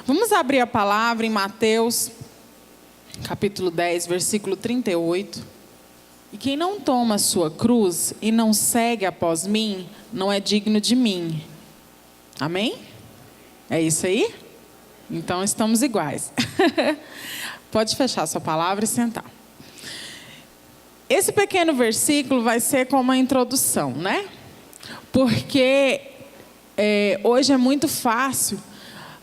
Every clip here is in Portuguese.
Vamos abrir a palavra em Mateus, capítulo 10, versículo 38. E quem não toma a sua cruz e não segue após mim, não é digno de mim. Amém? É isso aí? Então estamos iguais. Pode fechar sua palavra e sentar. Esse pequeno versículo vai ser como uma introdução, né? Porque hoje é muito fácil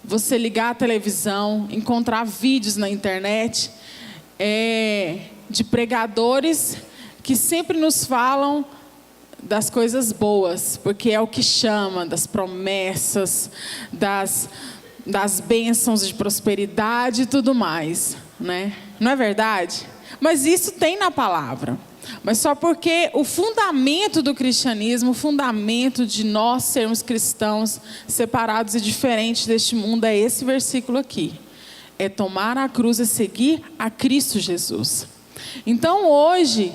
você ligar a televisão, encontrar vídeos na internet de pregadores que sempre nos falam das coisas boas, porque é o que chama, das promessas, das bênçãos de prosperidade e tudo mais, né? Não é verdade? Mas isso tem na palavra. Mas só porque o fundamento do cristianismo, o fundamento de nós sermos cristãos separados e diferentes deste mundo é esse versículo aqui. É tomar a cruz e seguir a Cristo Jesus. Então hoje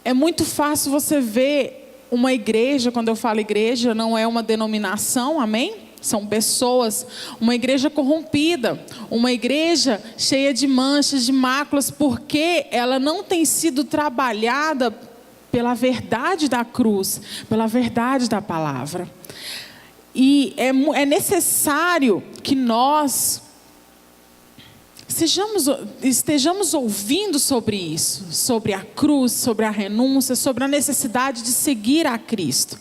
é muito fácil você ver uma igreja, quando eu falo igreja, não é uma denominação, amém? São pessoas, uma igreja corrompida, uma igreja cheia de manchas, de máculas, porque ela não tem sido trabalhada pela verdade da cruz, pela verdade da palavra. E é necessário que nós estejamos ouvindo sobre isso, sobre a cruz, sobre a renúncia, sobre a necessidade de seguir a Cristo.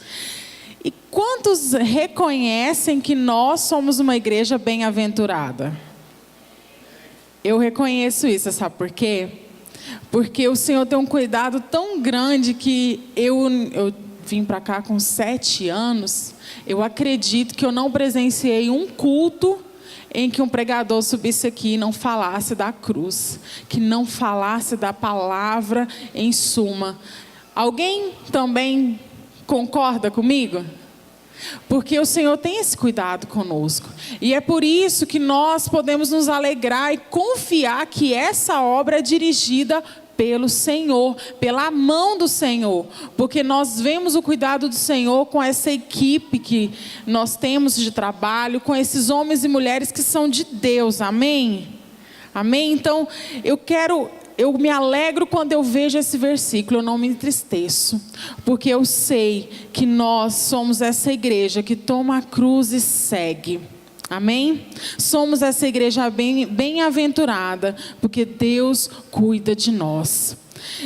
E quantos reconhecem que nós somos uma igreja bem-aventurada? Eu reconheço isso, sabe por quê? Porque o Senhor tem um cuidado tão grande que eu vim para cá com 7 anos, eu acredito que eu não presenciei um culto em que um pregador subisse aqui e não falasse da cruz, que não falasse da palavra em suma. Alguém também concorda comigo? Porque o Senhor tem esse cuidado conosco. E é por isso que nós podemos nos alegrar e confiar que essa obra é dirigida pelo Senhor, pela mão do Senhor. Porque nós vemos o cuidado do Senhor com essa equipe que nós temos de trabalho, com esses homens e mulheres que são de Deus. Amém? Amém? Então, eu me alegro quando eu vejo esse versículo, eu não me entristeço, porque eu sei que nós somos essa igreja que toma a cruz e segue. Amém? Somos essa igreja bem-aventurada, porque Deus cuida de nós.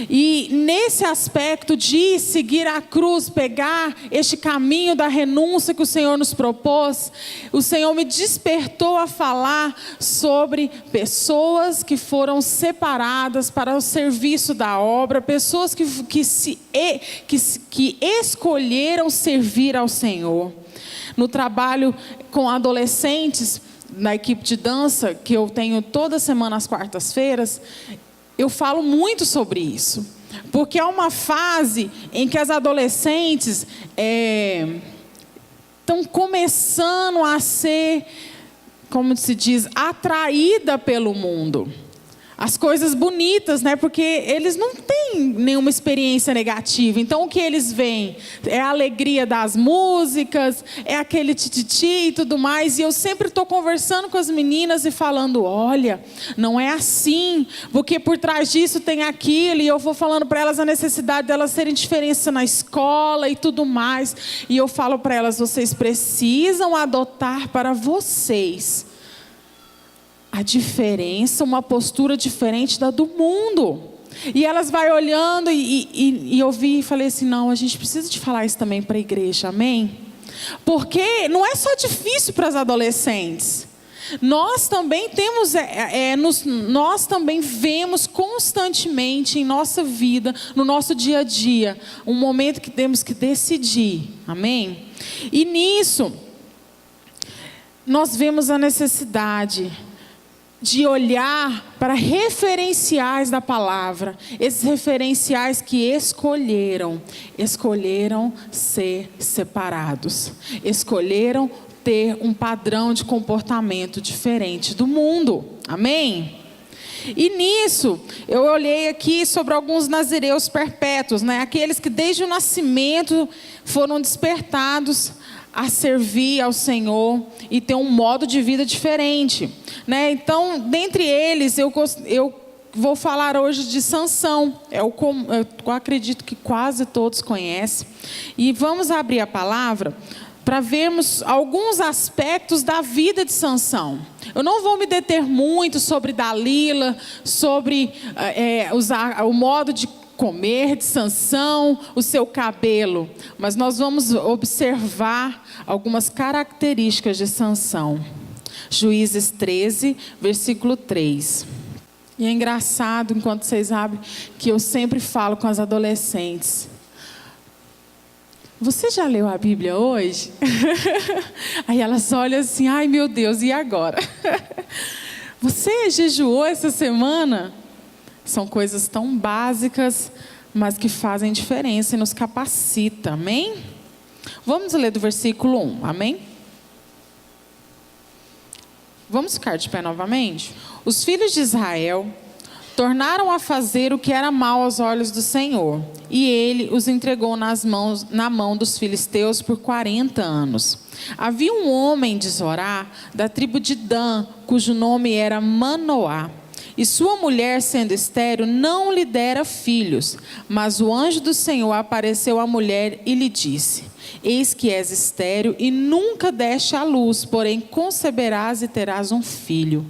E nesse aspecto de seguir a cruz, pegar este caminho da renúncia que o Senhor nos propôs, o Senhor me despertou a falar sobre pessoas que foram separadas para o serviço da obra, pessoas que escolheram servir ao Senhor. No trabalho com adolescentes, na equipe de dança, que eu tenho toda semana às quartas-feiras, eu falo muito sobre isso, porque é uma fase em que as adolescentes estão começando a ser, como se diz, atraída pelo mundo. As coisas bonitas, né? Porque eles não têm nenhuma experiência negativa. Então o que eles veem é a alegria das músicas, é aquele tititi e tudo mais. E eu sempre estou conversando com as meninas e falando, olha, não é assim, porque por trás disso tem aquilo. E eu vou falando para elas a necessidade delas terem diferença na escola e tudo mais. E eu falo para elas, vocês precisam adotar para vocês a diferença, uma postura diferente da do mundo. E elas vão olhando e eu vi e falei assim, não, a gente precisa de falar isso também para a igreja, amém? Porque não é só difícil para as adolescentes. Nós também temos, nós também vemos constantemente em nossa vida, no nosso dia a dia, um momento que temos que decidir, amém? E nisso, nós vemos a necessidade de olhar para referenciais da palavra, esses referenciais que escolheram ser separados, escolheram ter um padrão de comportamento diferente do mundo, amém? E nisso, eu olhei aqui sobre alguns nazireus perpétuos, né? Aqueles que desde o nascimento foram despertados a servir ao Senhor e ter um modo de vida diferente, né? Então, dentre eles, eu vou falar hoje de Sansão. Eu acredito que quase todos conhecem. E vamos abrir a palavra para vermos alguns aspectos da vida de Sansão. Eu não vou me deter muito sobre Dalila, sobre o modo de comer de Sansão, o seu cabelo, mas nós vamos observar algumas características de Sansão. Juízes 13, versículo 3. E é engraçado, enquanto vocês abrem, que eu sempre falo com as adolescentes: você já leu a Bíblia hoje? Aí elas olham assim: ai meu Deus, e agora? Você jejuou essa semana? São coisas tão básicas, mas que fazem diferença e nos capacita, amém? Vamos ler do versículo 1, amém? Vamos ficar de pé novamente? Os filhos de Israel tornaram a fazer o que era mal aos olhos do Senhor, e ele os entregou na mão dos filisteus por 40 anos. Havia um homem de Zorá, da tribo de Dan, cujo nome era Manoá. E sua mulher, sendo estéril, não lhe dera filhos. Mas o anjo do Senhor apareceu à mulher e lhe disse: eis que és estéril e nunca deste à luz, porém conceberás e terás um filho.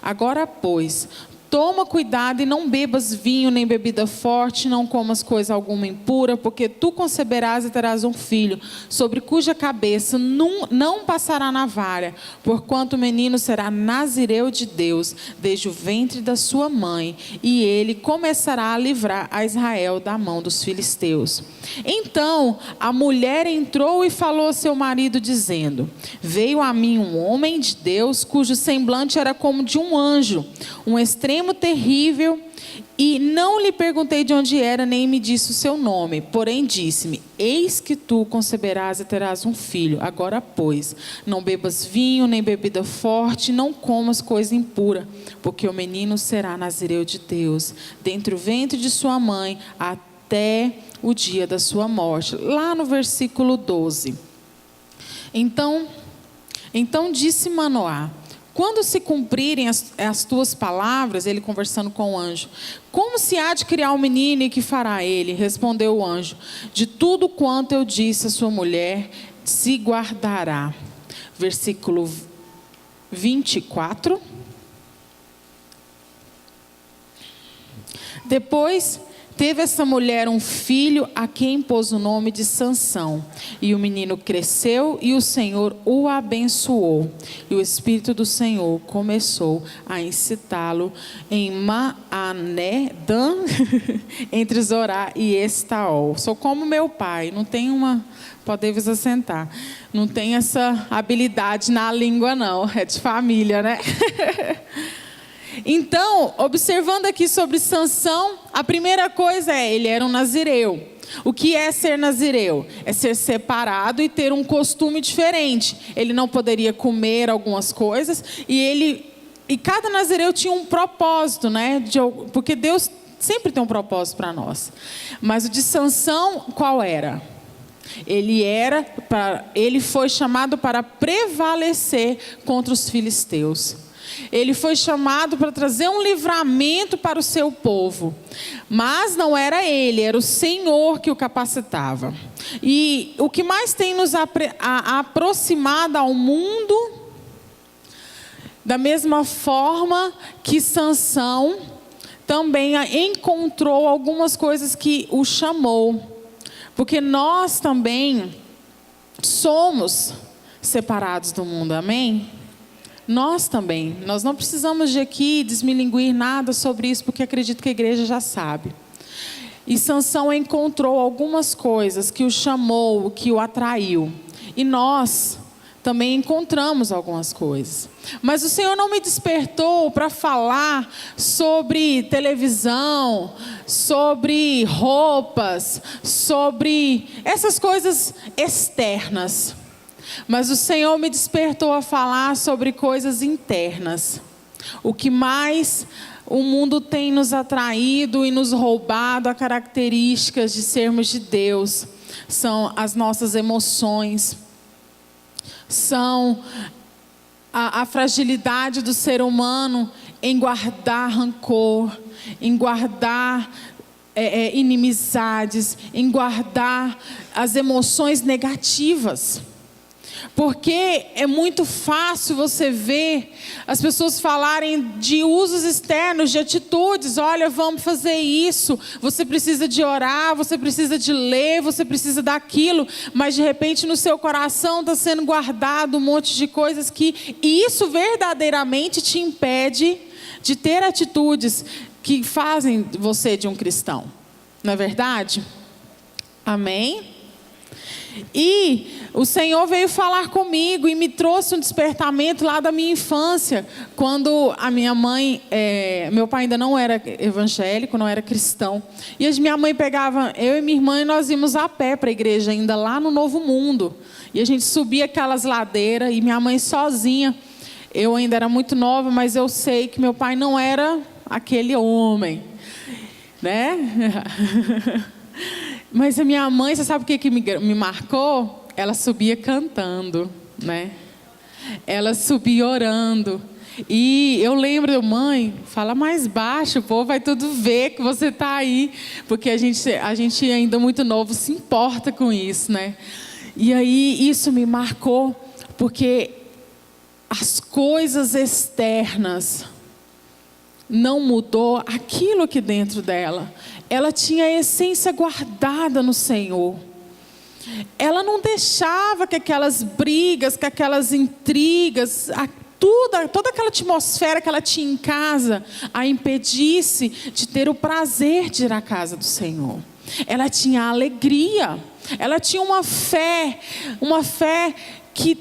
Agora, pois, toma cuidado e não bebas vinho nem bebida forte, não comas coisa alguma impura, porque tu conceberás e terás um filho, sobre cuja cabeça não passará navalha, porquanto o menino será nazireu de Deus, desde o ventre da sua mãe, e ele começará a livrar a Israel da mão dos filisteus. Então a mulher entrou e falou a seu marido, dizendo: veio a mim um homem de Deus, cujo semblante era como de um anjo, um extremo terrível, e não lhe perguntei de onde era, nem me disse o seu nome, porém disse-me: eis que tu conceberás e terás um filho. Agora, pois, não bebas vinho, nem bebida forte, não comas coisa impura, porque o menino será nazireu de Deus, dentre o ventre de sua mãe, até o dia da sua morte. Lá no versículo 12. Então disse Manoá: quando se cumprirem as tuas palavras, ele conversando com o anjo, como se há de criar um menino e que fará ele? Respondeu o anjo: de tudo quanto eu disse a sua mulher, se guardará. Versículo 24. Depois teve essa mulher um filho, a quem pôs o nome de Sansão. E o menino cresceu e o Senhor o abençoou. E o Espírito do Senhor começou a incitá-lo em Maané-Dan, entre Zorá e Estaol. Sou como meu pai, não tem uma... Podem vos assentar. Não tem essa habilidade na língua não, é de família, né? Então, observando aqui sobre Sansão, a primeira coisa ele era um nazireu. O que é ser nazireu? É ser separado e ter um costume diferente. Ele não poderia comer algumas coisas e cada nazireu tinha um propósito, né? Porque Deus sempre tem um propósito para nós. Mas o de Sansão, qual era? Ele foi chamado para prevalecer contra os filisteus. Ele foi chamado para trazer um livramento para o seu povo. Mas não era ele, era o Senhor que o capacitava. E o que mais tem nos aproximado ao mundo, da mesma forma que Sansão também encontrou algumas coisas que o chamou. Porque nós também somos separados do mundo, amém? Nós também, nós não precisamos de aqui desmilinguir nada sobre isso, porque acredito que a igreja já sabe. E Sansão encontrou algumas coisas que o chamou, que o atraiu. E nós também encontramos algumas coisas. Mas o Senhor não me despertou para falar sobre televisão, sobre roupas, sobre essas coisas externas. Mas o Senhor me despertou a falar sobre coisas internas. O que mais o mundo tem nos atraído e nos roubado a características de sermos de Deus são as nossas emoções. são a fragilidade do ser humano em guardar rancor, em guardar inimizades, em guardar as emoções negativas. Porque é muito fácil você ver as pessoas falarem de usos externos, de atitudes. Olha, vamos fazer isso. Você precisa de orar, você precisa de ler, você precisa daquilo. Mas de repente no seu coração está sendo guardado um monte de coisas que isso verdadeiramente te impede de ter atitudes que fazem você de um cristão. Não é verdade? Amém? E o Senhor veio falar comigo e me trouxe um despertamento lá da minha infância, quando a minha mãe, meu pai ainda não era evangélico, não era cristão, e a minha mãe pegava eu e minha irmã e nós íamos a pé para a igreja, ainda lá no Novo Mundo, e a gente subia aquelas ladeiras e minha mãe sozinha. Eu ainda era muito nova, mas eu sei que meu pai não era aquele homem, né? Mas a minha mãe, você sabe o que me marcou? Ela subia cantando, né? Ela subia orando. E eu lembro, mãe, fala mais baixo, o povo vai tudo ver que você está aí. Porque a gente ainda muito novo se importa com isso, né? E aí isso me marcou, porque as coisas externas não mudou aquilo aqui dentro dela. Ela tinha a essência guardada no Senhor. Ela não deixava que aquelas brigas, que aquelas intrigas, toda aquela atmosfera que ela tinha em casa, a impedisse de ter o prazer de ir à casa do Senhor. Ela tinha alegria. Ela tinha uma fé que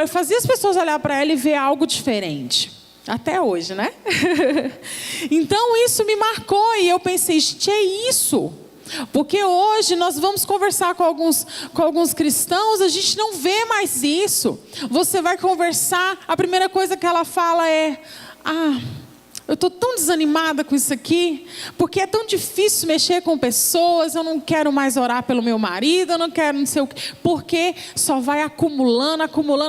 fazia as pessoas olhar para ela e ver algo diferente. Até hoje, né? Então isso me marcou e eu pensei, gente, é isso. Porque hoje nós vamos conversar com alguns cristãos, a gente não vê mais isso. Você vai conversar, a primeira coisa que ela fala é: eu estou tão desanimada com isso aqui, porque é tão difícil mexer com pessoas, eu não quero mais orar pelo meu marido, eu não quero não sei o quê, porque só vai acumulando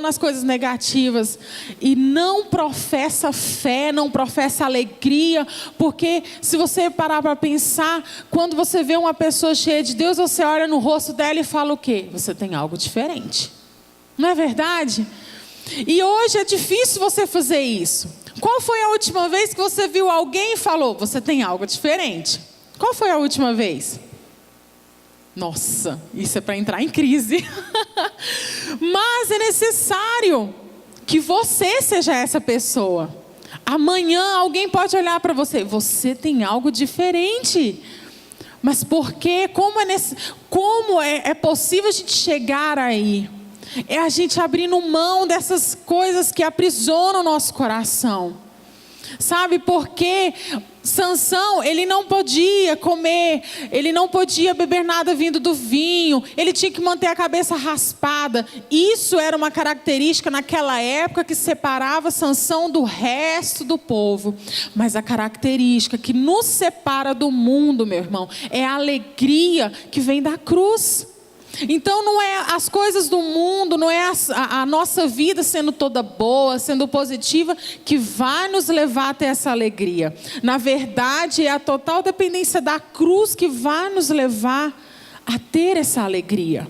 as coisas negativas, e não professa fé, não professa alegria, porque se você parar para pensar, quando você vê uma pessoa cheia de Deus, você olha no rosto dela e fala o quê? Você tem algo diferente, não é verdade? E hoje é difícil você fazer isso. Qual foi a última vez que você viu alguém e falou, você tem algo diferente? Qual foi a última vez? Nossa, isso é para entrar em crise. Mas é necessário que você seja essa pessoa. Amanhã alguém pode olhar para você, você tem algo diferente. Mas por quê? Como é possível a gente chegar aí? É a gente abrindo mão dessas coisas que aprisionam o nosso coração. Sabe, porque Sansão, ele não podia comer, ele não podia beber nada vindo do vinho, ele tinha que manter a cabeça raspada. Isso era uma característica naquela época que separava Sansão do resto do povo. Mas a característica que nos separa do mundo, meu irmão, é a alegria que vem da cruz. Então não é as coisas do mundo, não é a nossa vida sendo toda boa, sendo positiva, que vai nos levar até essa alegria. Na verdade, é a total dependência da cruz que vai nos levar a ter essa alegria.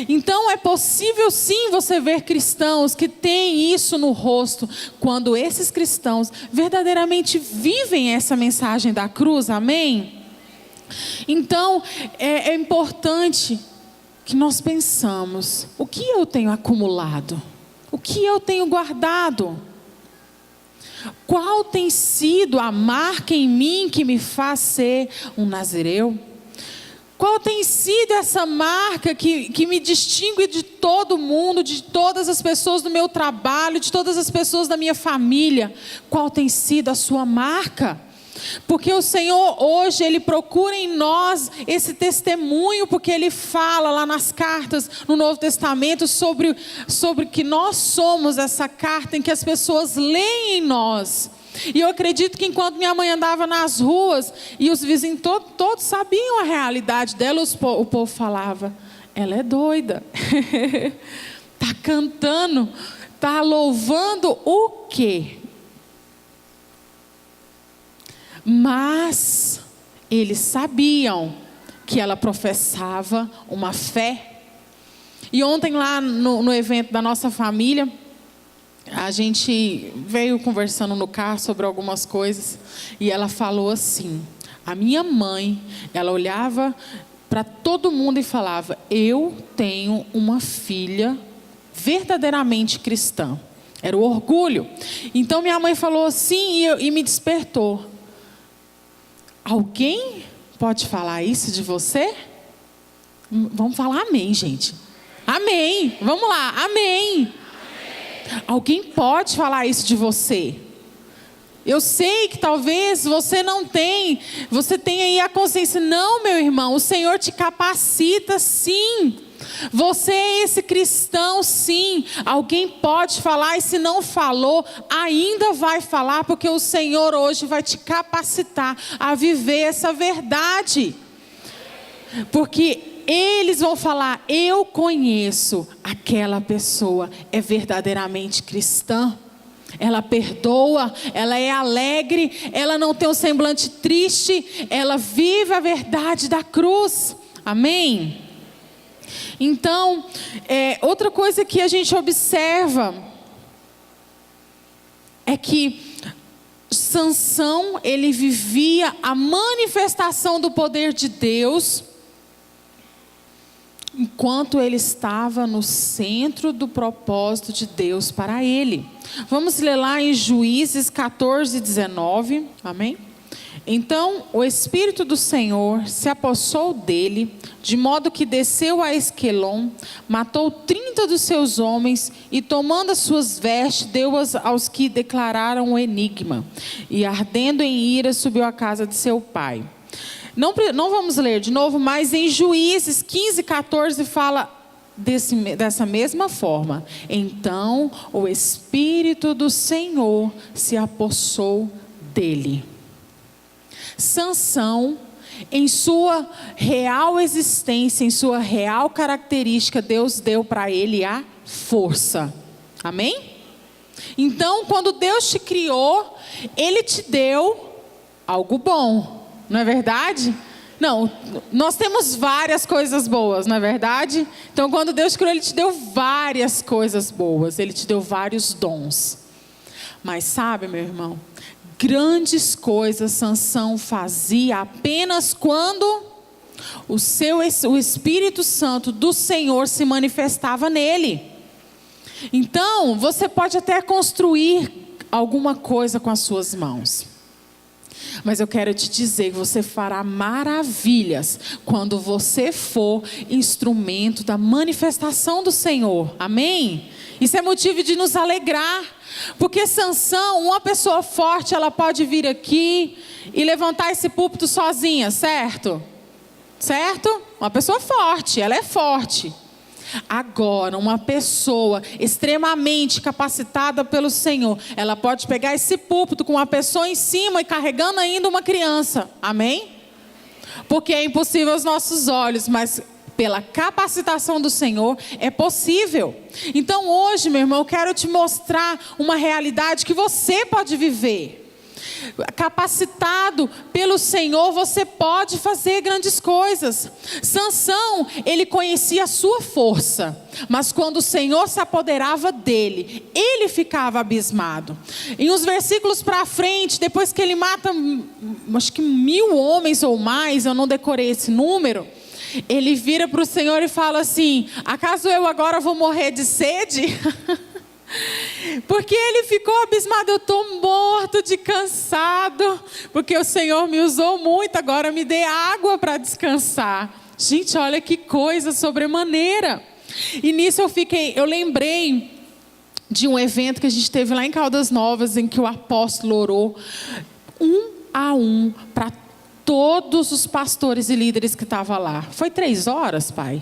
Então é possível sim você ver cristãos que têm isso no rosto, quando esses cristãos verdadeiramente vivem essa mensagem da cruz, amém? Então é importante que nós pensamos, o que eu tenho acumulado? O que eu tenho guardado? Qual tem sido a marca em mim que me faz ser um nazireu? Qual tem sido essa marca que me distingue de todo mundo, de todas as pessoas do meu trabalho, de todas as pessoas da minha família? Qual tem sido a sua marca? Porque o Senhor hoje, Ele procura em nós esse testemunho, porque Ele fala lá nas cartas, no Novo Testamento, sobre que nós somos essa carta em que as pessoas leem em nós. E eu acredito que enquanto minha mãe andava nas ruas, e os vizinhos todos sabiam a realidade dela, o povo falava, ela é doida, está Está cantando, está louvando o quê? Mas eles sabiam que ela professava uma fé. E ontem lá no evento da nossa família, a gente veio conversando no carro sobre algumas coisas. E ela falou assim, a minha mãe, ela olhava para todo mundo e falava, eu tenho uma filha verdadeiramente cristã. Era o orgulho. Então minha mãe falou assim e me despertou. Alguém pode falar isso de você? Vamos falar amém, gente. Amém. Vamos lá, amém. Alguém pode falar isso de você? Eu sei que talvez você não tem, você tenha aí a consciência. Não, meu irmão, o Senhor te capacita sim. Você é esse cristão sim. Alguém pode falar e se não falou, ainda vai falar, porque o Senhor hoje vai te capacitar a viver essa verdade. Porque eles vão falar, eu conheço aquela pessoa, é verdadeiramente cristã. Ela perdoa, ela é alegre, ela não tem um semblante triste, ela vive a verdade da cruz. Amém? Então, outra coisa que a gente observa é que Sansão, ele vivia a manifestação do poder de Deus enquanto ele estava no centro do propósito de Deus para ele. Vamos ler lá em Juízes 14, 19. Amém? Então o Espírito do Senhor se apossou dele, de modo que desceu a Esquelon, matou 30 dos seus homens e, tomando as suas vestes, deu-as aos que declararam o enigma. E ardendo em ira, subiu à casa de seu pai. Não vamos ler de novo, mas em Juízes 15, 14 fala dessa mesma forma. Então o Espírito do Senhor se apossou dele. Sansão, em sua real existência, em sua real característica, Deus deu para ele a força. Amém? Então, quando Deus te criou, Ele te deu algo bom. Não é verdade? Não, nós temos várias coisas boas, não é verdade? Então quando Deus criou, Ele te deu várias coisas boas. Ele te deu vários dons. Mas sabe, meu irmão, grandes coisas Sansão fazia apenas quando o Espírito Santo do Senhor se manifestava nele. Então você pode até construir alguma coisa com as suas mãos, mas eu quero te dizer que você fará maravilhas quando você for instrumento da manifestação do Senhor. Amém? Isso é motivo de nos alegrar. Porque Sansão, uma pessoa forte, ela pode vir aqui e levantar esse púlpito sozinha, certo? Certo? Uma pessoa forte, ela é forte. Agora, uma pessoa extremamente capacitada pelo Senhor, ela pode pegar esse púlpito com uma pessoa em cima e carregando ainda uma criança. Amém? Porque é impossível aos nossos olhos, mas pela capacitação do Senhor é possível. Então hoje, meu irmão, eu quero te mostrar uma realidade que você pode viver. Capacitado pelo Senhor, você pode fazer grandes coisas. Sansão, ele conhecia a sua força, mas quando o Senhor se apoderava dele, ele ficava abismado. Em uns versículos para frente, depois que ele mata, acho que 1000 homens ou mais, eu não decorei esse número, ele vira para o Senhor e fala assim: acaso eu agora vou morrer de sede? Porque ele ficou abismado. Eu estou morto de cansado, porque o Senhor me usou muito, agora me dê água para descansar. Gente, olha que coisa sobremaneira. E nisso eu lembrei de um evento que a gente teve lá em Caldas Novas, em que o apóstolo orou um a um para todos os pastores e líderes que estavam lá. Foi 3 horas, pai?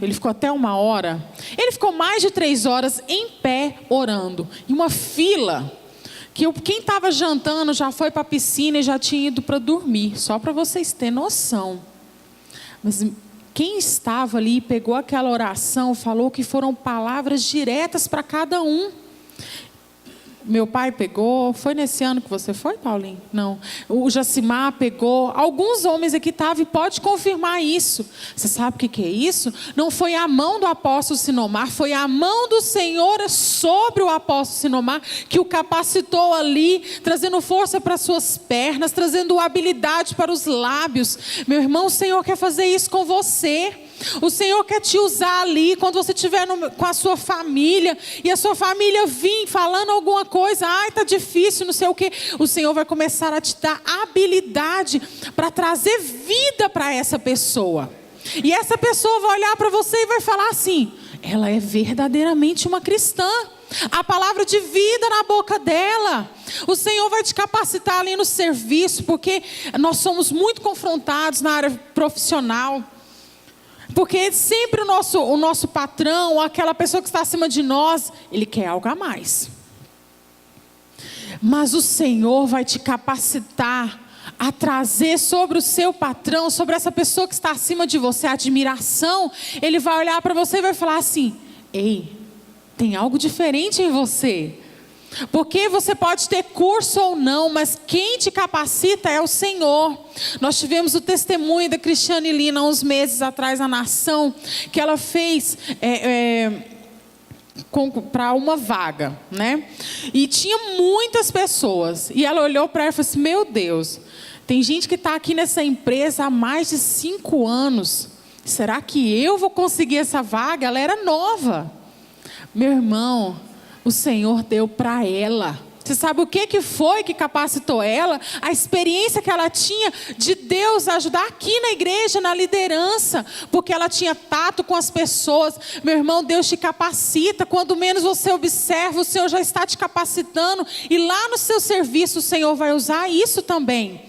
Ele ficou até 1 hora. Ele ficou mais de 3 horas em pé orando. E uma fila, que quem estava jantando já foi para a piscina e já tinha ido para dormir. Só para vocês terem noção. Mas quem estava ali, pegou aquela oração, falou que foram palavras diretas para cada um. Meu pai pegou, foi nesse ano que você foi, Paulinho? Não. O Jacimar pegou, alguns homens aqui estavam e pode confirmar isso. Você sabe o que é isso? Não foi a mão do apóstolo Sinomar, foi a mão do Senhor sobre o apóstolo Sinomar que o capacitou ali, trazendo força para suas pernas, trazendo habilidade para os lábios. Meu irmão, o Senhor quer fazer isso com você. O Senhor quer te usar ali, quando você estiver com a sua família, e a sua família vir falando alguma coisa, ai, está difícil, não sei o quê. O Senhor vai começar a te dar habilidade para trazer vida para essa pessoa. E essa pessoa vai olhar para você e vai falar assim, ela é verdadeiramente uma cristã. A palavra de vida na boca dela. O Senhor vai te capacitar ali no serviço, porque nós somos muito confrontados na área profissional. Porque sempre o nosso patrão, aquela pessoa que está acima de nós, ele quer algo a mais. Mas o Senhor vai te capacitar a trazer sobre o seu patrão, sobre essa pessoa que está acima de você, a admiração. Ele vai olhar para você e vai falar assim, ei, tem algo diferente em você. Porque você pode ter curso ou não, mas quem te capacita é o Senhor. Nós tivemos o testemunho da Cristiane Lina uns meses atrás na Nação, que ela fez para uma vaga, né? E tinha muitas pessoas, e ela olhou para ela e falou assim, meu Deus, tem gente que está aqui nessa empresa há mais de 5 anos, será que eu vou conseguir essa vaga? Ela era nova. Meu irmão, o Senhor deu para ela. Você sabe o que foi que capacitou ela? A experiência que ela tinha de Deus ajudar aqui na igreja, na liderança. Porque ela tinha tato com as pessoas. Meu irmão, Deus te capacita. Quando menos você observa, o Senhor já está te capacitando. E lá no seu serviço, o Senhor vai usar isso também.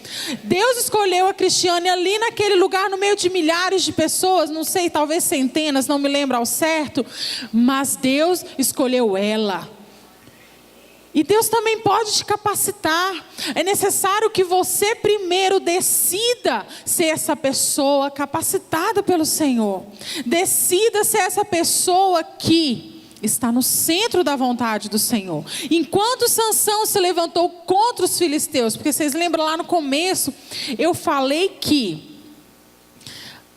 Deus escolheu a Cristiane ali naquele lugar, no meio de milhares de pessoas. Não sei, talvez centenas, não me lembro ao certo. Mas Deus escolheu ela. E Deus também pode te capacitar. É necessário que você primeiro decida ser essa pessoa capacitada pelo Senhor. Decida ser essa pessoa que está no centro da vontade do Senhor. Enquanto Sansão se levantou contra os filisteus, porque vocês lembram lá no começo, eu falei que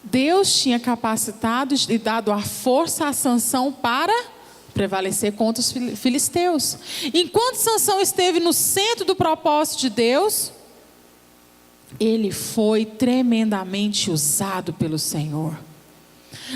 Deus tinha capacitado e dado a força a Sansão para prevalecer contra os filisteus. Enquanto Sansão esteve no centro do propósito de Deus, ele foi tremendamente usado pelo Senhor.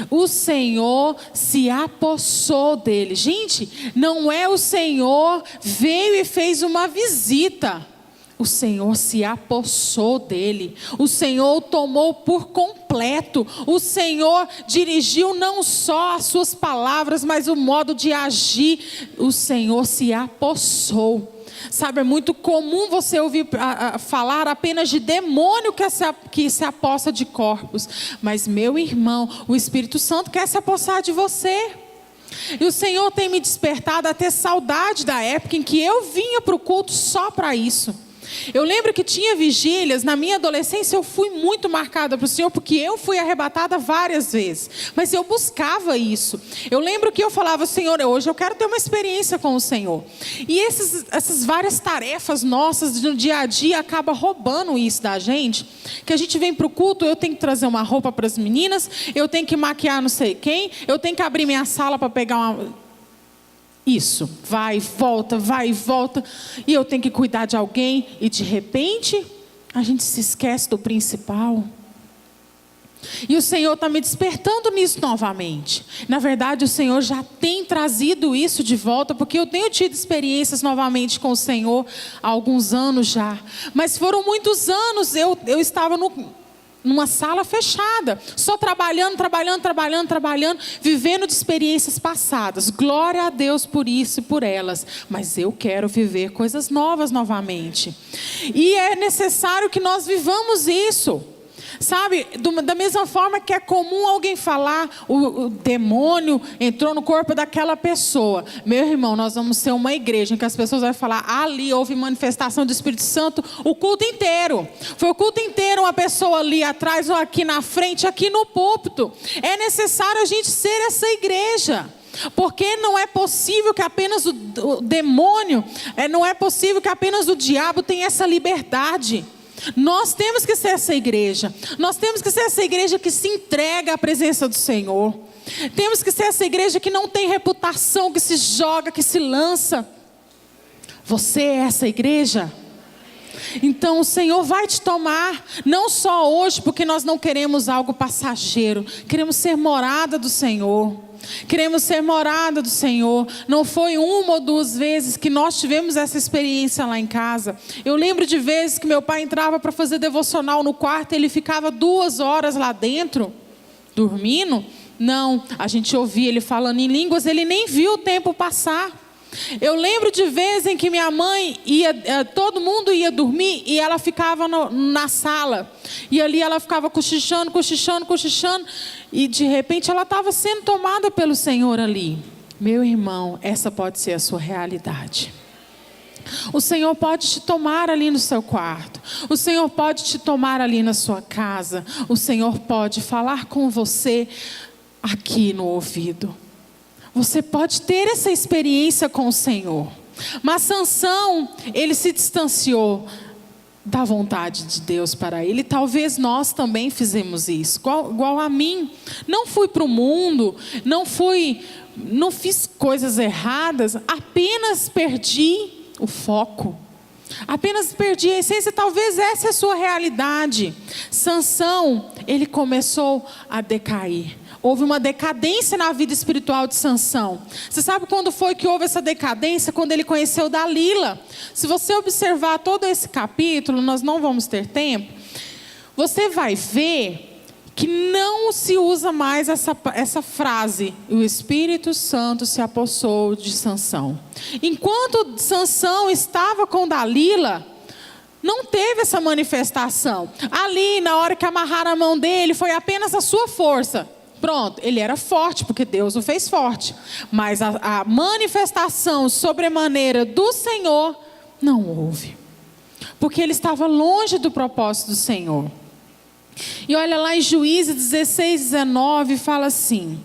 O Senhor se apossou dele. Gente, não é o Senhor veio e fez uma visita. O Senhor se apossou dele. O Senhor o tomou por completo. O Senhor dirigiu não só as suas palavras, mas o modo de agir. O Senhor se apossou. Sabe, é muito comum você ouvir falar apenas de demônio que se apossa de corpos. Mas, meu irmão, o Espírito Santo quer se apossar de você. E o Senhor tem me despertado a ter saudade da época em que eu vinha para o culto só para isso. Eu lembro que tinha vigílias, na minha adolescência eu fui muito marcada para o Senhor, porque eu fui arrebatada várias vezes, mas eu buscava isso. Eu lembro que eu falava, Senhor, hoje eu quero ter uma experiência com o Senhor. E essas várias tarefas nossas no dia a dia acabam roubando isso da gente, que a gente vem para o culto, eu tenho que trazer uma roupa para as meninas, eu tenho que maquiar não sei quem, eu tenho que abrir minha sala para pegar uma... Isso, vai e volta, e eu tenho que cuidar de alguém, e de repente, a gente se esquece do principal. E o Senhor está me despertando nisso novamente. Na verdade, o Senhor já tem trazido isso de volta, porque eu tenho tido experiências novamente com o Senhor há alguns anos já. Mas foram muitos anos, eu estava numa sala fechada, só trabalhando, vivendo de experiências passadas. Glória a Deus por isso e por elas, mas eu quero viver coisas novas novamente, e é necessário que nós vivamos isso. Sabe, da mesma forma que é comum alguém falar, o demônio entrou no corpo daquela pessoa. Meu irmão, nós vamos ser uma igreja em que as pessoas vão falar, ali houve manifestação do Espírito Santo o culto inteiro. Foi o culto inteiro, uma pessoa ali atrás ou aqui na frente, aqui no púlpito. É necessário a gente ser essa igreja. Porque não é possível que apenas o demônio, não é possível que apenas o diabo tenha essa liberdade. Nós temos que ser essa igreja. Nós temos que ser essa igreja que se entrega à presença do Senhor. Temos que ser essa igreja que não tem reputação, que se joga, que se lança. Você é essa igreja? Então o Senhor vai te tomar, não só hoje, porque nós não queremos algo passageiro. Queremos ser morada do Senhor. Queremos ser morada do Senhor. Não foi uma ou duas vezes que nós tivemos essa experiência lá em casa. Eu lembro de vezes que meu pai entrava para fazer devocional no quarto, ele ficava 2 horas lá dentro, dormindo. Não, a gente ouvia ele falando em línguas, ele nem viu o tempo passar. Eu lembro de vezes em que minha mãe todo mundo ia dormir e ela ficava na sala. E ali ela ficava cochichando, e de repente ela estava sendo tomada pelo Senhor ali. Meu irmão, essa pode ser a sua realidade. O Senhor pode te tomar ali no seu quarto. O Senhor pode te tomar ali na sua casa. O Senhor pode falar com você aqui no ouvido. Você pode ter essa experiência com o Senhor. Mas Sansão, ele se distanciou da vontade de Deus para ele. Talvez nós também fizemos isso, igual a mim. Não fui para o mundo, não fiz coisas erradas, apenas perdi o foco. Apenas perdi a essência. Talvez essa é a sua realidade. Sansão, ele começou a decair. Houve uma decadência na vida espiritual de Sansão. Você sabe quando foi que houve essa decadência? Quando ele conheceu Dalila. Se você observar todo esse capítulo, nós não vamos ter tempo, você vai ver que não se usa mais essa frase, o Espírito Santo se apossou de Sansão. Enquanto Sansão estava com Dalila, não teve essa manifestação. Ali, na hora que amarraram a mão dele, foi apenas a sua força. Pronto, ele era forte, porque Deus o fez forte. Mas a manifestação sobremaneira do Senhor não houve. Porque ele estava longe do propósito do Senhor. E olha lá em Juízes 16:19, fala assim: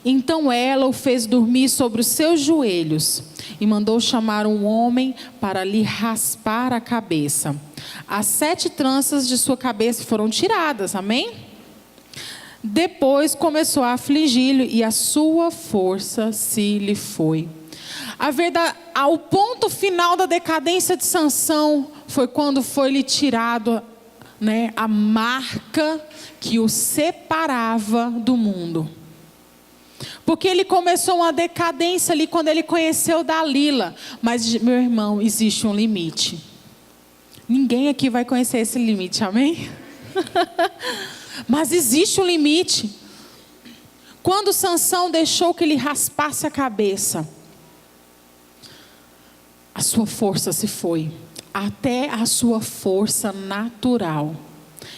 então ela o fez dormir sobre os seus joelhos e mandou chamar um homem para lhe raspar a cabeça. As 7 tranças de sua cabeça foram tiradas, amém? Depois começou a afligi-lo e a sua força se lhe foi. O ponto final da decadência de Sansão foi quando foi-lhe tirado, a marca que o separava do mundo. Porque ele começou uma decadência ali quando ele conheceu Dalila. Mas, meu irmão, existe um limite. Ninguém aqui vai conhecer esse limite, amém? Mas existe um limite. Quando Sansão deixou que lhe raspasse a cabeça, a sua força se foi, até a sua força natural.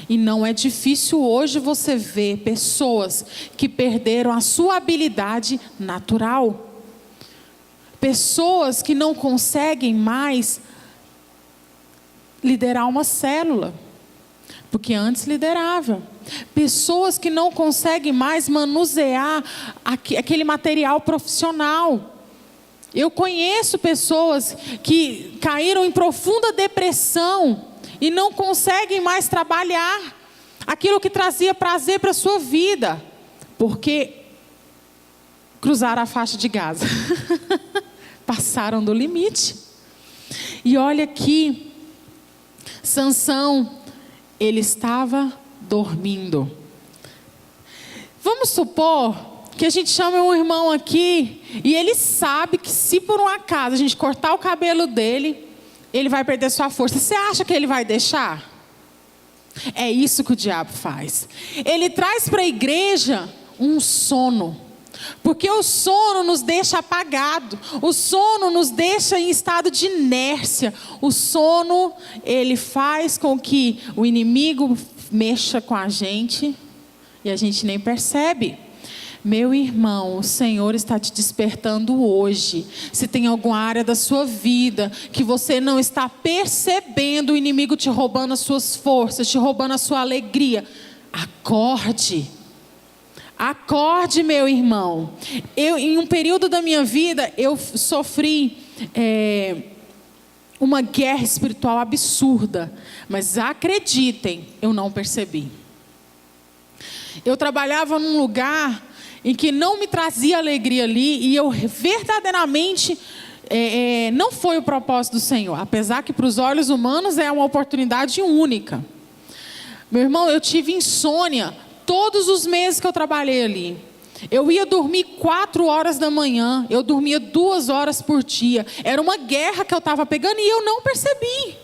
E não é difícil hoje você ver pessoas que perderam a sua habilidade natural. Pessoas que não conseguem mais liderar uma célula, porque antes liderava. Pessoas que não conseguem mais manusear aquele material profissional. Eu conheço pessoas que caíram em profunda depressão e não conseguem mais trabalhar aquilo que trazia prazer para a sua vida, porque cruzaram a faixa de Gaza. Passaram do limite. E olha aqui, Sansão, ele estava dormindo. Vamos supor que a gente chame um irmão aqui e ele sabe que se por um acaso a gente cortar o cabelo dele, ele vai perder sua força. Você acha que ele vai deixar? É isso que o diabo faz. Ele traz para a igreja um sono. Porque o sono nos deixa apagado. O sono nos deixa em estado de inércia. O sono, ele faz com que o inimigo mexa com a gente e a gente nem percebe. Meu irmão, o Senhor está te despertando hoje. Se tem alguma área da sua vida que você não está percebendo o inimigo te roubando as suas forças, te roubando a sua alegria, acorde. Acorde, meu irmão. Em um período da minha vida, eu sofri uma guerra espiritual absurda. Mas acreditem, eu não percebi. Eu trabalhava num lugar em que não me trazia alegria ali, e eu verdadeiramente, não foi o propósito do Senhor, apesar que para os olhos humanos é uma oportunidade única. Meu irmão, eu tive insônia todos os meses que eu trabalhei ali. Eu ia dormir 4 horas da manhã, eu dormia 2 horas por dia, era uma guerra que eu estava pegando e eu não percebi.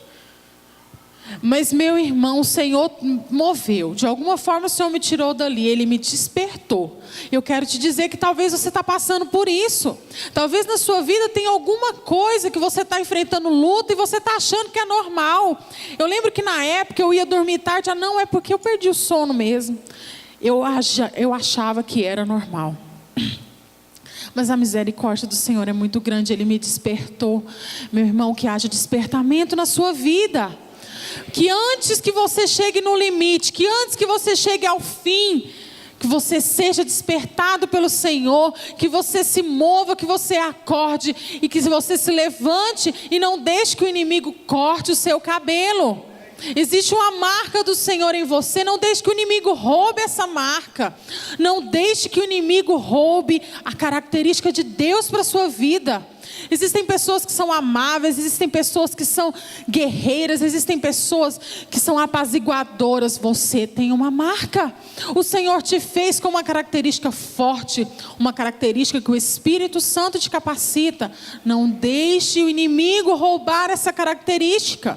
Mas meu irmão, o Senhor moveu, de alguma forma o Senhor me tirou dali, Ele me despertou. Eu quero te dizer que talvez você está passando por isso. Talvez na sua vida tenha alguma coisa que você está enfrentando luta e você está achando que é normal. Eu lembro que na época eu ia dormir tarde, não, é porque eu perdi o sono mesmo. Eu achava que era normal. Mas a misericórdia do Senhor é muito grande, Ele me despertou. Meu irmão, que haja despertamento na sua vida. Que antes que você chegue no limite, que antes que você chegue ao fim, que você seja despertado pelo Senhor, que você se mova, que você acorde e que você se levante e não deixe que o inimigo corte o seu cabelo. Existe uma marca do Senhor em você, não deixe que o inimigo roube essa marca. Não deixe que o inimigo roube a característica de Deus para a sua vida. Existem pessoas que são amáveis, existem pessoas que são guerreiras, existem pessoas que são apaziguadoras. Você tem uma marca. O Senhor te fez com uma característica forte, uma característica que o Espírito Santo te capacita. Não deixe o inimigo roubar essa característica.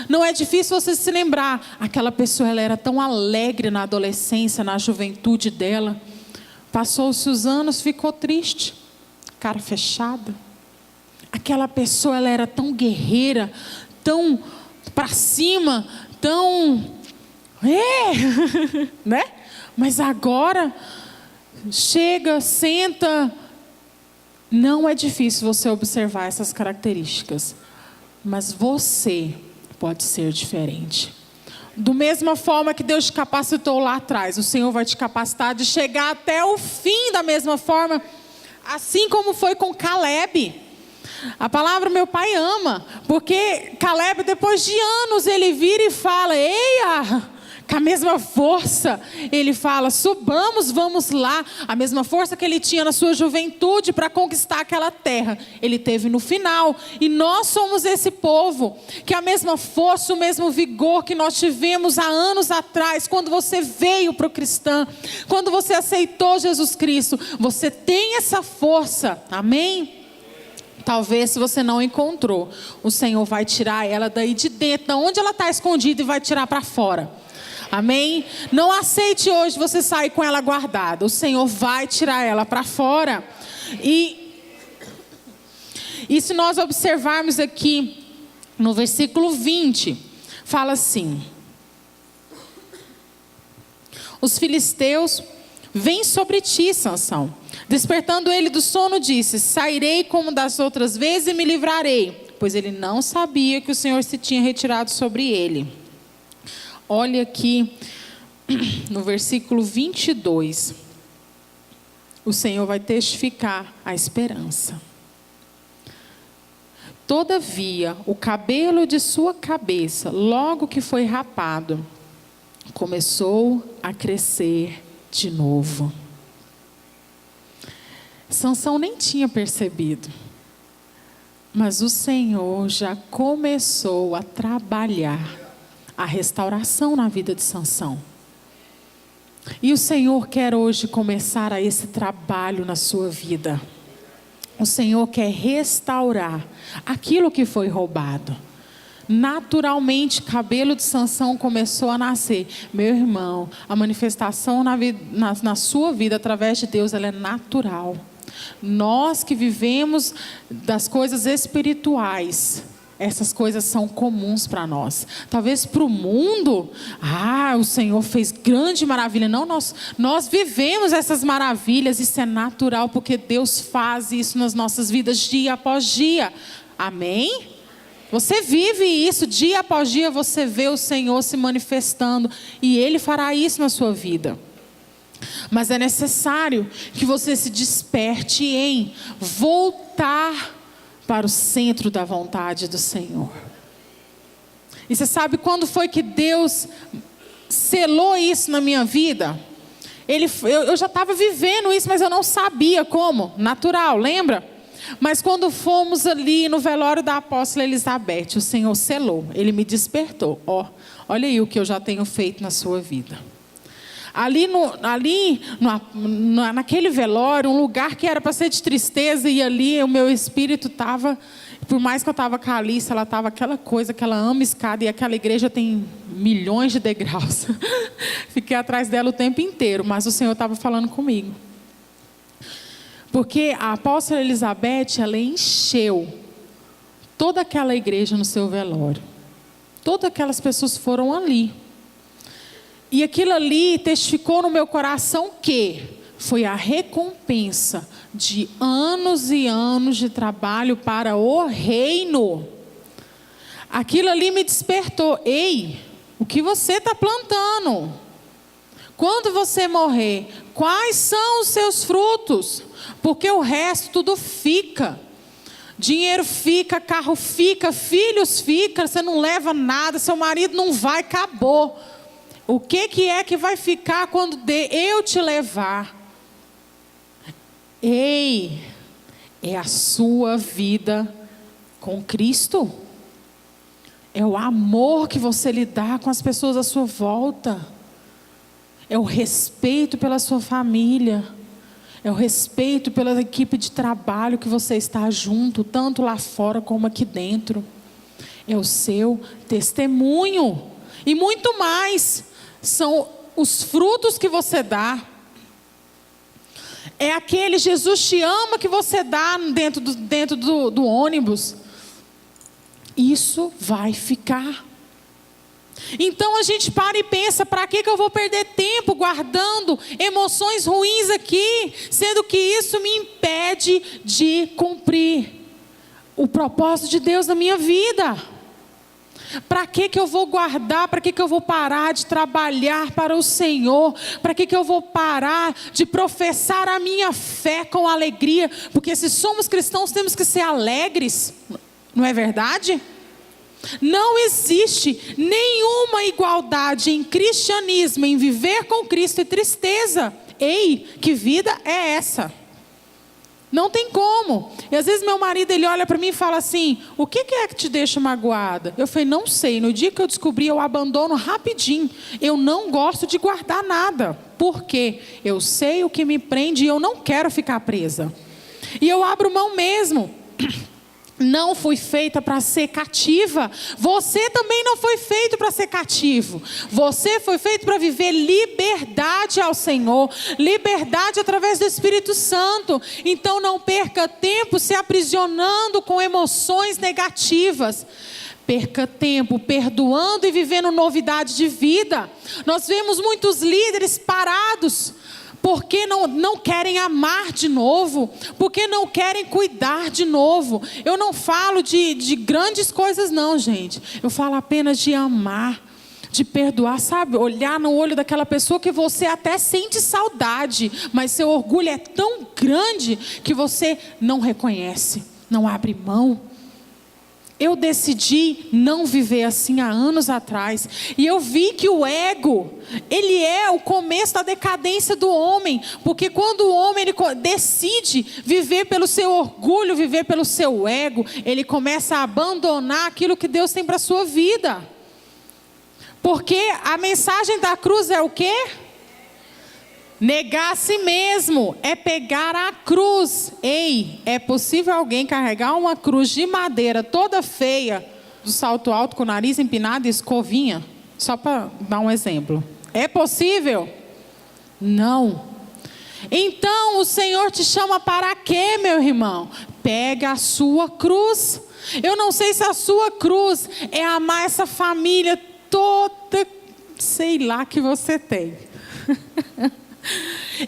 Não é difícil você se lembrar. Aquela pessoa, ela era tão alegre na adolescência, na juventude dela. Passou-se os anos, ficou triste, cara fechada. Aquela pessoa, ela era tão guerreira, tão para cima, tão... né? Mas agora, chega, senta. Não é difícil você observar essas características. Mas você pode ser diferente. Da mesma forma que Deus te capacitou lá atrás, o Senhor vai te capacitar de chegar até o fim da mesma forma, assim como foi com Caleb. A palavra meu pai ama, porque Caleb, depois de anos, ele vira e fala: eia, com a mesma força, ele fala: subamos, vamos lá. A mesma força que ele tinha na sua juventude para conquistar aquela terra, ele teve no final. E nós somos esse povo, que a mesma força, o mesmo vigor que nós tivemos há anos atrás, quando você veio para o cristão, quando você aceitou Jesus Cristo, você tem essa força, amém? Talvez, se você não encontrou, o Senhor vai tirar ela daí de dentro, de onde ela está escondida, e vai tirar para fora. Amém? Não aceite hoje você sair com ela guardada. O Senhor vai tirar ela para fora. E se nós observarmos aqui no versículo 20, fala assim: os filisteus vêm sobre ti, Sansão. Despertando ele do sono, disse: sairei como das outras vezes e me livrarei. Pois ele não sabia que o Senhor se tinha retirado sobre ele. Olha aqui no versículo 22. O Senhor vai testificar a esperança. Todavia, o cabelo de sua cabeça, logo que foi rapado, começou a crescer de novo. Sansão nem tinha percebido, mas o Senhor já começou a trabalhar a restauração na vida de Sansão. E o Senhor quer hoje começar a esse trabalho na sua vida. O Senhor quer restaurar aquilo que foi roubado. Naturalmente, cabelo de Sansão começou a nascer. Meu irmão, a manifestação na sua vida através de Deus, ela é natural. Nós que vivemos das coisas espirituais, essas coisas são comuns para nós. Talvez para o mundo, o Senhor fez grande maravilha. Não, nós vivemos essas maravilhas, isso é natural, porque Deus faz isso nas nossas vidas dia após dia. Amém? Você vive isso, dia após dia você vê o Senhor se manifestando, e Ele fará isso na sua vida. Mas é necessário que você se desperte em voltar para o centro da vontade do Senhor. E você sabe quando foi que Deus selou isso na minha vida? Eu já estava vivendo isso, mas eu não sabia como. Natural, lembra? Mas quando fomos ali no velório da apóstola Elizabeth, o Senhor selou. Ele me despertou. Olha aí o que eu já tenho feito na sua vida. Naquele velório, um lugar que era para ser de tristeza, e ali o meu espírito estava, por mais que eu estava com a Alice, ela estava aquela coisa, aquela ama escada, e aquela igreja tem milhões de degraus. Fiquei atrás dela o tempo inteiro, mas o Senhor estava falando comigo. Porque a apóstola Elizabeth, ela encheu toda aquela igreja no seu velório. Todas aquelas pessoas foram ali. E aquilo ali testificou no meu coração que foi a recompensa de anos e anos de trabalho para o reino. Aquilo ali me despertou. Ei, o que você está plantando? Quando você morrer, quais são os seus frutos? Porque o resto tudo fica. Dinheiro fica, carro fica, filhos fica, você não leva nada, seu marido não vai, acabou. O que é que vai ficar quando eu te levar? Ei, é a sua vida com Cristo. É o amor que você lhe dá com as pessoas à sua volta. É o respeito pela sua família. É o respeito pela equipe de trabalho que você está junto, tanto lá fora como aqui dentro. É o seu testemunho. E muito mais. São os frutos que você dá. É aquele Jesus te ama que você dá dentro do ônibus. Isso vai ficar. Então a gente para e pensa, para que eu vou perder tempo guardando emoções ruins aqui, sendo que isso me impede de cumprir o propósito de Deus na minha vida? Para que eu vou guardar? Para que eu vou parar de trabalhar para o Senhor? Para que eu vou parar de professar a minha fé com alegria? Porque se somos cristãos temos que ser alegres, não é verdade? Não existe nenhuma igualdade em cristianismo, em viver com Cristo e tristeza. Ei, que vida é essa? Não tem como. E às vezes meu marido, ele olha para mim e fala assim: o que é que te deixa magoada? Eu falei: não sei, no dia que eu descobri eu abandono rapidinho. Eu não gosto de guardar nada. Por quê? Eu sei o que me prende e eu não quero ficar presa. E eu abro mão mesmo. Não fui feita para ser cativa. Você também não foi feito para ser cativo. Você foi feito para viver liberdade ao Senhor. Liberdade através do Espírito Santo. Então não perca tempo se aprisionando com emoções negativas. Perca tempo perdoando e vivendo novidade de vida. Nós vemos muitos líderes parados porque não querem amar de novo, porque não querem cuidar de novo. Eu não falo de grandes coisas não, gente. Eu falo apenas de amar, de perdoar, sabe? Olhar no olho daquela pessoa que você até sente saudade, mas seu orgulho é tão grande que você não reconhece, não abre mão. Eu decidi não viver assim há anos atrás. E eu vi que o ego, ele é o começo da decadência do homem. Porque quando o homem ele decide viver pelo seu orgulho, viver pelo seu ego, ele começa a abandonar aquilo que Deus tem para a sua vida. Porque a mensagem da cruz é o quê? Negar a si mesmo, é pegar a cruz. Ei, é possível alguém carregar uma cruz de madeira toda feia, do salto alto com o nariz empinado e escovinha? Só para dar um exemplo. É possível? Não. Então o Senhor te chama para quê, meu irmão? pega a sua cruz. Eu não sei se a sua cruz é amar essa família toda, sei lá, que você tem.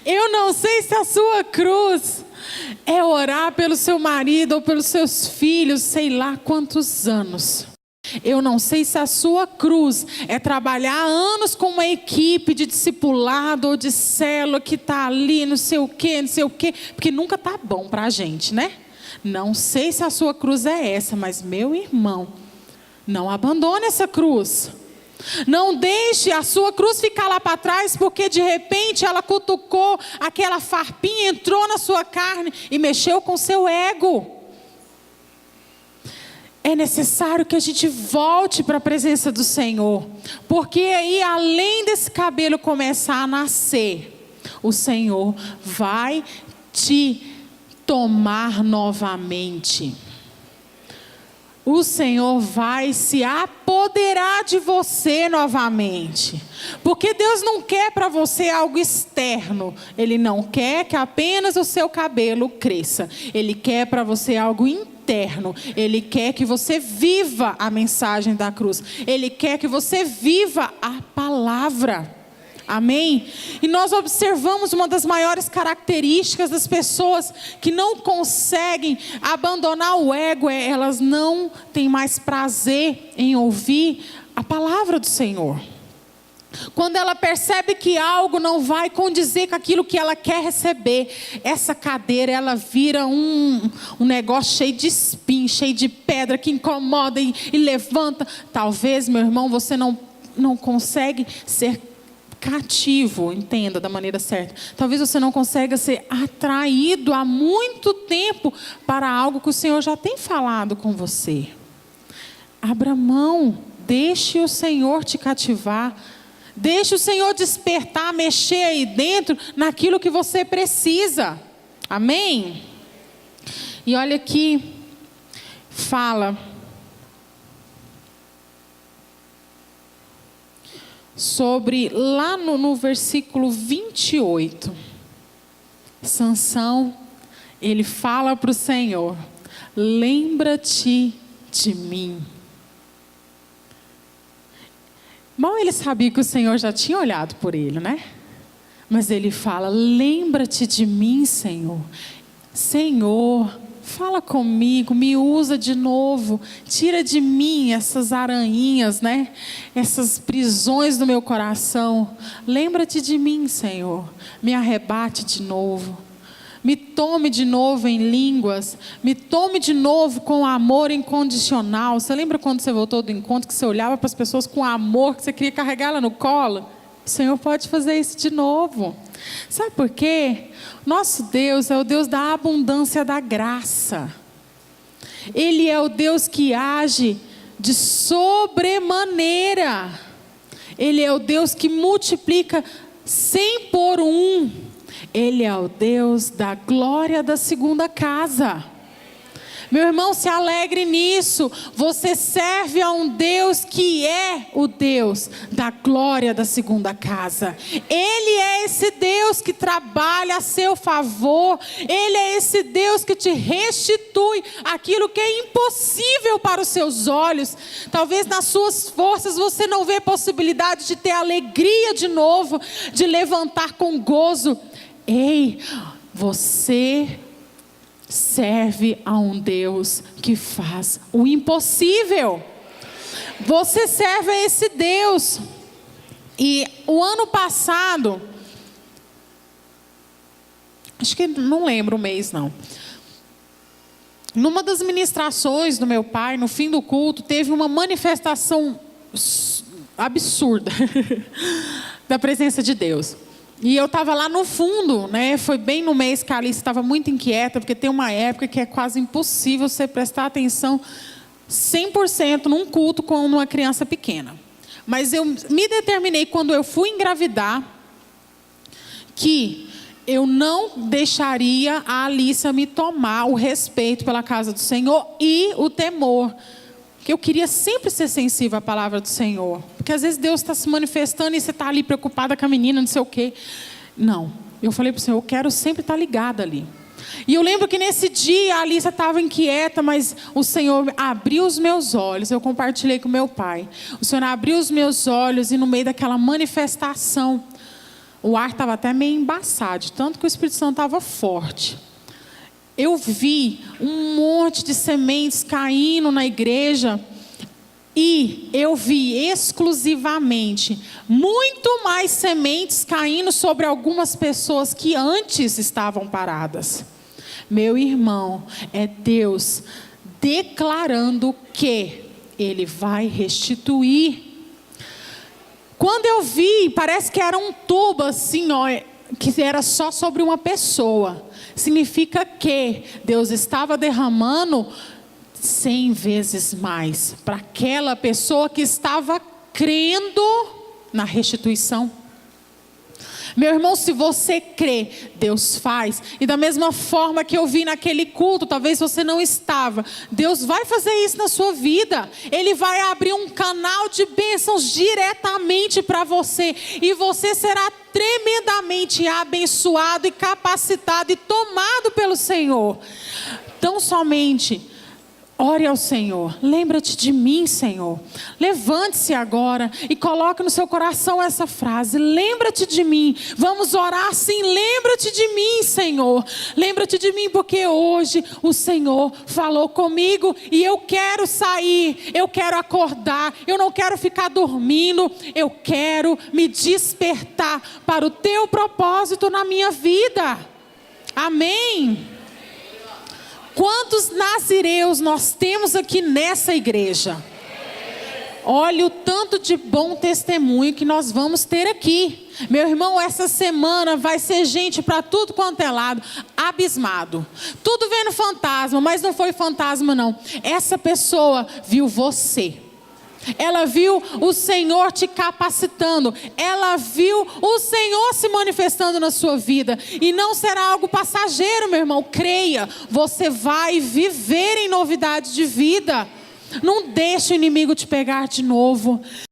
Eu não sei se a sua cruz é orar pelo seu marido ou pelos seus filhos, sei lá quantos anos. Eu não sei se a sua cruz é trabalhar há anos com uma equipe de discipulado ou de célula que está ali, não sei o quê, porque nunca está bom para a gente, né? Não sei se a sua cruz é essa, mas meu irmão, não abandone essa cruz. Não deixe a sua cruz ficar lá para trás, porque de repente ela cutucou aquela farpinha, entrou na sua carne e mexeu com seu ego. É necessário que a gente volte para a presença do Senhor, porque aí, além desse cabelo começar a nascer, o Senhor vai te tomar novamente. O Senhor vai se apoderar de você novamente. Porque Deus não quer para você algo externo. Ele não quer que apenas o seu cabelo cresça. Ele quer para você algo interno. Ele quer que você viva a mensagem da cruz. Ele quer que você viva a palavra. Amém? E nós observamos uma das maiores características das pessoas que não conseguem abandonar o ego, elas não têm mais prazer em ouvir a palavra do Senhor. Quando ela percebe que algo não vai condizer com aquilo que ela quer receber, essa cadeira ela vira um negócio cheio de espinho, cheio de pedra, que incomoda e levanta. Talvez, meu irmão, você não consegue ser cativo, entenda da maneira certa. Talvez você não consiga ser atraído há muito tempo para algo que o Senhor já tem falado com você. Abra mão, deixe o Senhor te cativar, deixe o Senhor despertar, mexer aí dentro naquilo que você precisa. Amém? E olha aqui, fala sobre, lá no versículo 28, Sansão, ele fala para o Senhor: lembra-te de mim. Mal ele sabia que o Senhor já tinha olhado por ele, né? Mas ele fala: lembra-te de mim, Senhor. Senhor, fala comigo, me usa de novo, tira de mim essas aranhinhas, né? Essas prisões do meu coração. Lembra-te de mim, Senhor, me arrebate de novo, me tome de novo em línguas, me tome de novo com amor incondicional. Você lembra quando você voltou do encontro, que você olhava para as pessoas com amor, que você queria carregá-la no colo? O Senhor pode fazer isso de novo. Sabe por quê? Nosso Deus é o Deus da abundância da graça. Ele é o Deus que age de sobremaneira. Ele é o Deus que multiplica 100 por 1. Ele é o Deus da glória da segunda casa. Meu irmão, se alegre nisso. Você serve a um Deus que é o Deus da glória da segunda casa. Ele é esse Deus que trabalha a seu favor. Ele é esse Deus que te restitui aquilo que é impossível para os seus olhos. Talvez nas suas forças você não vê possibilidade de ter alegria de novo, de levantar com gozo. Ei, você serve a um Deus que faz o impossível. Você serve a esse Deus. E o ano passado, acho que não lembro o mês não, numa das ministrações do meu pai, no fim do culto, teve uma manifestação absurda da presença de Deus. E eu estava lá no fundo, né? Foi bem no mês que a Alice estava muito inquieta, porque tem uma época que é quase impossível você prestar atenção 100% num culto com uma criança pequena. Mas eu me determinei, quando eu fui engravidar, que eu não deixaria a Alice me tomar o respeito pela casa do Senhor e o temor. Que eu queria sempre ser sensível à palavra do Senhor. Porque às vezes Deus está se manifestando e você está ali preocupada com a menina, não sei o quê. Não. Eu falei para o Senhor, eu quero sempre estar ligada ali. E eu lembro que nesse dia a Alissa estava inquieta, mas o Senhor abriu os meus olhos. Eu compartilhei com meu pai. O Senhor abriu os meus olhos e no meio daquela manifestação, o ar estava até meio embaçado, tanto que o Espírito Santo estava forte. Eu vi um monte de sementes caindo na igreja. E eu vi exclusivamente muito mais sementes caindo sobre algumas pessoas que antes estavam paradas. Meu irmão, é Deus declarando que Ele vai restituir. Quando eu vi, parece que era um tubo assim, ó, que era só sobre uma pessoa. Significa que Deus estava derramando 100 vezes mais para aquela pessoa que estava crendo na restituição. Meu irmão, se você crê, Deus faz. E da mesma forma que eu vi naquele culto, talvez você não estava, Deus vai fazer isso na sua vida. Ele vai abrir um canal de bênçãos diretamente para você. E você será tremendamente abençoado e capacitado e tomado pelo Senhor. Tão somente ore ao Senhor. Lembra-te de mim, Senhor. Levante-se agora e coloque no seu coração essa frase. Lembra-te de mim. Vamos orar assim. Lembra-te de mim, Senhor. Lembra-te de mim porque hoje o Senhor falou comigo e eu quero sair. Eu quero acordar. Eu não quero ficar dormindo. Eu quero me despertar para o teu propósito na minha vida. Amém. Quantos nazireus nós temos aqui nessa igreja? Olha o tanto de bom testemunho que nós vamos ter aqui. Meu irmão, essa semana vai ser gente para tudo quanto é lado, abismado. Tudo vendo fantasma, mas não foi fantasma não. Essa pessoa viu você. Ela viu o Senhor te capacitando. Ela viu o Senhor se manifestando na sua vida. E não será algo passageiro, meu irmão. Creia, você vai viver em novidade de vida. Não deixe o inimigo te pegar de novo.